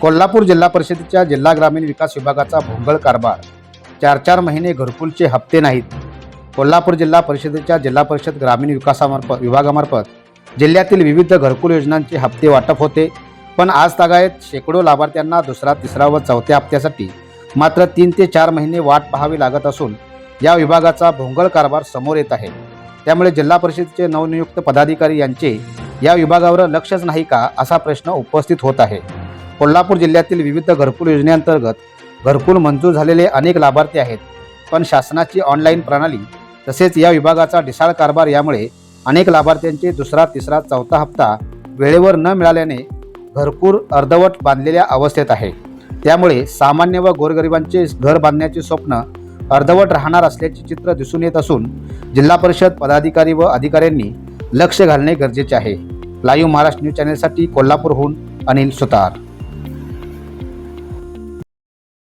कोल्हापूर जिल्हा परिषदेच्या जिल्हा ग्रामीण विकास विभागाचा भोंगळ कारभार. 4 महिने घरकुलचे हप्ते नाहीत. कोल्हापूर जिल्हा परिषदेच्या जिल्हा परिषद ग्रामीण विभागामार्फत जिल्ह्यातील विविध घरकुल योजनांचे हप्ते वाटप होते, पण आज तागायत शेकडो लाभार्थ्यांना दुसरा, तिसरा व चौथ्या हप्त्यासाठी मात्र 3 ते 4 महिने वाट पाहावी लागत असून या विभागाचा भोंगळ कारभार समोर येत आहे. त्यामुळे जिल्हा परिषदेचे नवनियुक्त पदाधिकारी यांचे या विभागावर लक्षच नाही का, असा प्रश्न उपस्थित होत आहे. कोल्हापूर जिल्ह्यातील विविध घरकुल योजनेअंतर्गत घरकुल मंजूर झालेले अनेक लाभार्थी आहेत, पण शासनाची ऑनलाईन प्रणाली तसेच या विभागाचा ढिसाळ कारभार यामुळे अनेक लाभार्थ्यांचे दुसरा, तिसरा, चौथा हप्ता वेळेवर न मिळाल्याने घरकुल अर्धवट बांधलेल्या अवस्थेत आहे. त्यामुळे सामान्य व गोरगरिबांचे घर बांधण्याचे स्वप्न अर्धवट राहणार असल्याचे चित्र दिसून येत असून जिल्हा परिषद पदाधिकारी व अधिकाऱ्यांनी लक्ष घालणे गरजेचे आहे. लाईव्ह महाराष्ट्र न्यूज चॅनलसाठी कोल्हापूरहून अनिल सुतार.